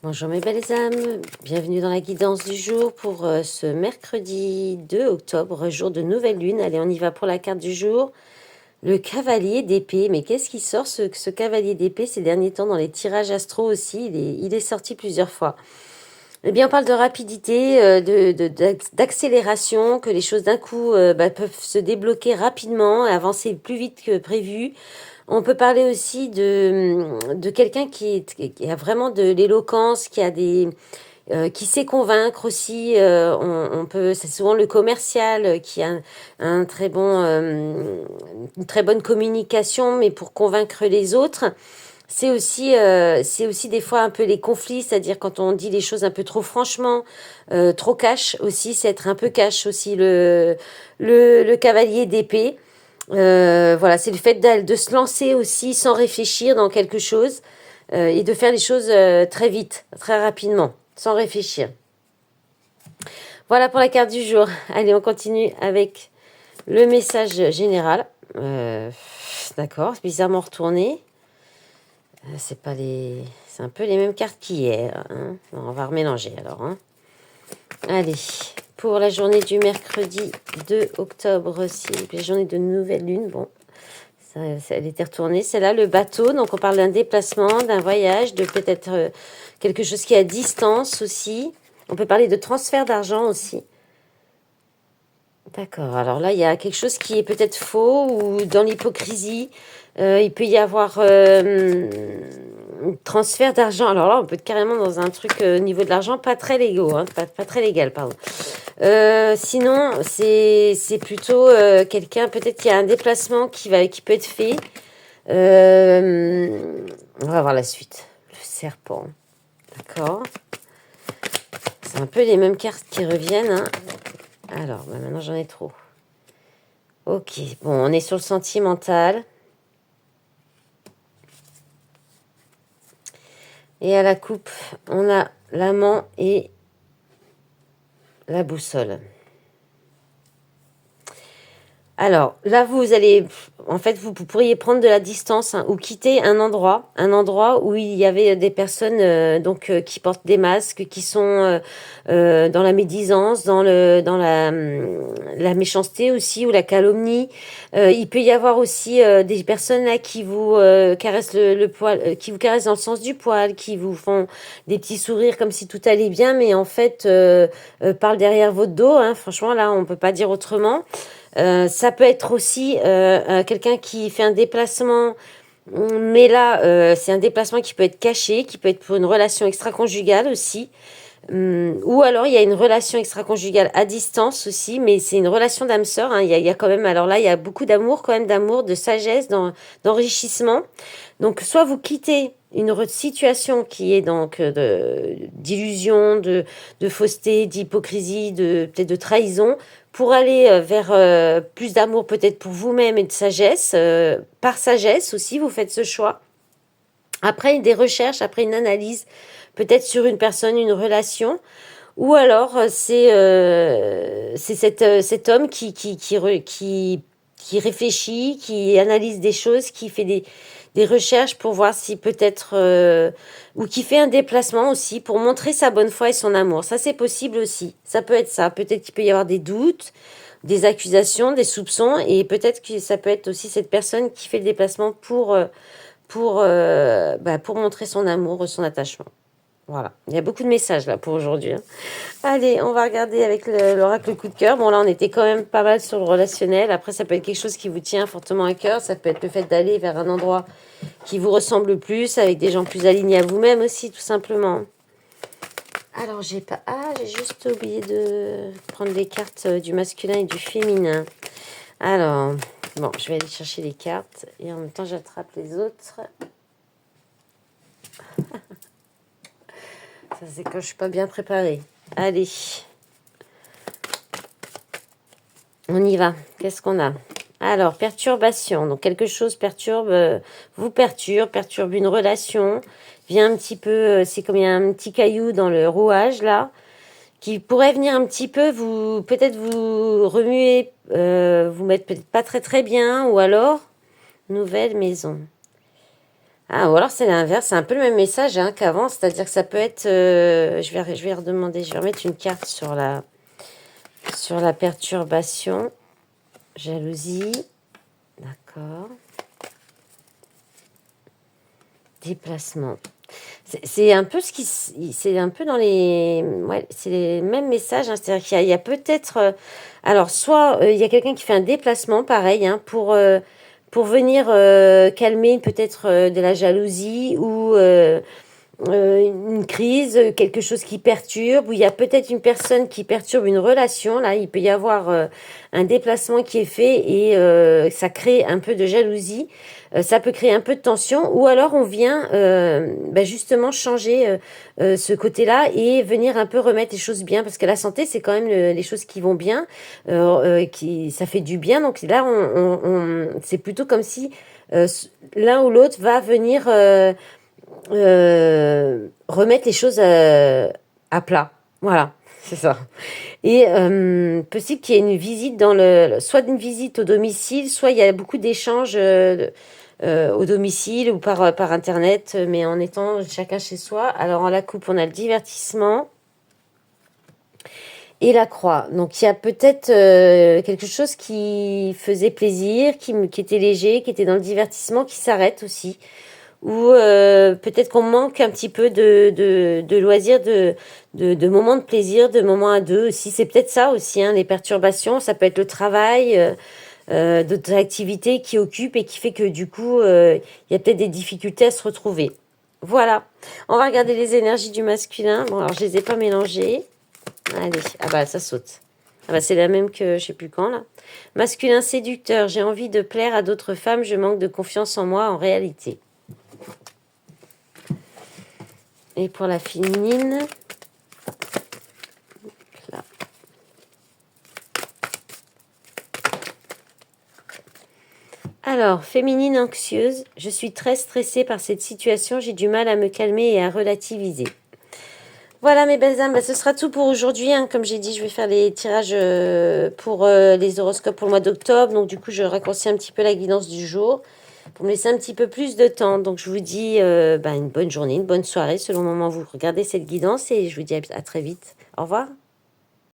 Bonjour mes belles âmes, bienvenue dans la guidance du jour pour ce mercredi 2 octobre, jour de nouvelle lune. Allez, on y va pour la carte du jour. Le cavalier d'épée, mais qu'est-ce qui sort ce cavalier d'épée ces derniers temps dans les tirages astro aussi, il est sorti plusieurs fois. Eh bien, on parle de rapidité, d'accélération, que les choses d'un coup peuvent se débloquer rapidement, avancer plus vite que prévu. On peut parler aussi de quelqu'un qui a vraiment de l'éloquence, qui sait convaincre aussi. C'est souvent le commercial qui a un très bon, une très bonne communication, mais pour convaincre les autres. C'est aussi des fois un peu les conflits, c'est-à-dire quand on dit les choses un peu trop franchement, trop cash aussi, c'est être un peu cash aussi le cavalier d'épée. Voilà, c'est le fait de se lancer aussi sans réfléchir dans quelque chose et de faire les choses très vite, très rapidement, sans réfléchir. Voilà pour la carte du jour. Allez, on continue avec le message général. D'accord, c'est bizarrement retourné. C'est un peu les mêmes cartes qu'hier. Hein. On va remélanger alors. Hein. Allez, pour la journée du mercredi 2 octobre, c'est la journée de nouvelle lune. Bon, elle était retournée. C'est là le bateau. Donc, on parle d'un déplacement, d'un voyage, de peut-être quelque chose qui est à distance aussi. On peut parler de transfert d'argent aussi. D'accord. Alors là, il y a quelque chose qui est peut-être faux ou dans l'hypocrisie. Il peut y avoir transfert d'argent. Alors là, on peut être carrément dans un truc au niveau de l'argent pas très légal, hein, pas très légal, pardon. Sinon, c'est plutôt quelqu'un, peut-être qu'il y a un déplacement qui peut être fait. On va voir la suite. Le serpent. D'accord. C'est un peu les mêmes cartes qui reviennent. Hein. Alors, maintenant j'en ai trop. Ok, bon, on est sur le sentimental. Et à la coupe, on a l'amant et la boussole. Alors, là, vous pourriez prendre de la distance hein, ou quitter un endroit où il y avait des personnes qui portent des masques, qui sont dans la médisance, la méchanceté aussi ou la calomnie. Il peut y avoir aussi des personnes là qui vous caressent le poil, qui vous caressent dans le sens du poil, qui vous font des petits sourires comme si tout allait bien, mais en fait parlent derrière votre dos. Hein, franchement, là, on peut pas dire autrement. Ça peut être aussi quelqu'un qui fait un déplacement, mais là, c'est un déplacement qui peut être caché, qui peut être pour une relation extra-conjugale aussi. Ou alors, il y a une relation extra-conjugale à distance aussi, mais c'est une relation d'âme sœur. Hein. Il y a quand même, alors là, il y a beaucoup d'amour, quand même, d'amour, de sagesse, d'enrichissement. Donc, soit vous quittez une situation qui est donc d'illusion, de fausseté, d'hypocrisie, peut-être de trahison, pour aller vers plus d'amour peut-être pour vous-même et de sagesse. Par sagesse aussi, vous faites ce choix. Après des recherches, après une analyse, peut-être sur une personne, une relation, ou alors c'est cet homme qui réfléchit, qui analyse des choses, qui fait des recherches pour voir si peut-être ou qui fait un déplacement aussi pour montrer sa bonne foi et son amour. Ça c'est possible aussi. Ça peut être ça. Peut-être qu'il peut y avoir des doutes, des accusations, des soupçons et peut-être que ça peut être aussi cette personne qui fait le déplacement pour montrer son amour, son attachement. Voilà, il y a beaucoup de messages là pour aujourd'hui. Hein. Allez, on va regarder avec l'oracle coup de cœur. Bon, là, on était quand même pas mal sur le relationnel. Après, ça peut être quelque chose qui vous tient fortement à cœur. Ça peut être le fait d'aller vers un endroit qui vous ressemble plus, avec des gens plus alignés à vous-même aussi, tout simplement. Alors, j'ai juste oublié de prendre les cartes du masculin et du féminin. Alors, bon, je vais aller chercher les cartes et en même temps, j'attrape les autres. Ça, c'est quand je suis pas bien préparée. Allez. On y va. Qu'est-ce qu'on a? Alors, perturbation. Donc, quelque chose perturbe une relation. Vient un petit peu, c'est comme il y a un petit caillou dans le rouage, là, qui pourrait venir un petit peu peut-être vous remuer, vous mettre peut-être pas très très bien, ou alors, nouvelle maison. Ah, ou alors c'est l'inverse, c'est un peu le même message hein, qu'avant, c'est-à-dire que ça peut être... je vais redemander, je vais remettre une carte sur la perturbation, jalousie, d'accord, déplacement. C'est un peu ce qui... C'est un peu dans les... Ouais, c'est les mêmes messages, hein, c'est-à-dire qu'il y a peut-être... alors, soit il y a quelqu'un qui fait un déplacement, pareil, hein, pour venir calmer peut-être de la jalousie ou... une crise, quelque chose qui perturbe, ou il y a peut-être une personne qui perturbe une relation. Là, il peut y avoir un déplacement qui est fait et ça crée un peu de jalousie. Ça peut créer un peu de tension, ou alors on vient justement changer ce côté-là et venir un peu remettre les choses bien, parce que la santé, c'est quand même les choses qui vont bien, ça fait du bien. Donc là, c'est plutôt comme si l'un ou l'autre va venir remettre les choses à plat. Voilà, c'est ça. Et possible qu'il y ait une visite soit une visite au domicile, soit il y a beaucoup d'échanges au domicile ou par internet, mais en étant chacun chez soi. Alors en la coupe, on a le divertissement et la croix. Donc il y a peut-être quelque chose qui faisait plaisir, qui était léger, qui était dans le divertissement, qui s'arrête aussi. Ou peut-être qu'on manque un petit peu de loisirs, de moments de plaisir, de moments à deux aussi. C'est peut-être ça aussi, hein, les perturbations. Ça peut être le travail, d'autres activités qui occupent et qui fait que du coup, il y a peut-être des difficultés à se retrouver. Voilà. On va regarder les énergies du masculin. Bon, alors je les ai pas mélangées. Allez, ah bah ça saute. Ah bah c'est la même que je sais plus quand là. Masculin séducteur, j'ai envie de plaire à d'autres femmes, je manque de confiance en moi en réalité. Et pour la féminine, là. Alors, féminine anxieuse, je suis très stressée par cette situation, j'ai du mal à me calmer et à relativiser. Voilà mes belles âmes, ce sera tout pour aujourd'hui. Hein. Comme j'ai dit, je vais faire les tirages pour les horoscopes pour le mois d'octobre. Donc du coup, je raccourcis un petit peu la guidance du jour pour me laisser un petit peu plus de temps. Donc je vous dis une bonne journée, une bonne soirée selon le moment où vous regardez cette guidance et je vous dis à très vite. Au revoir.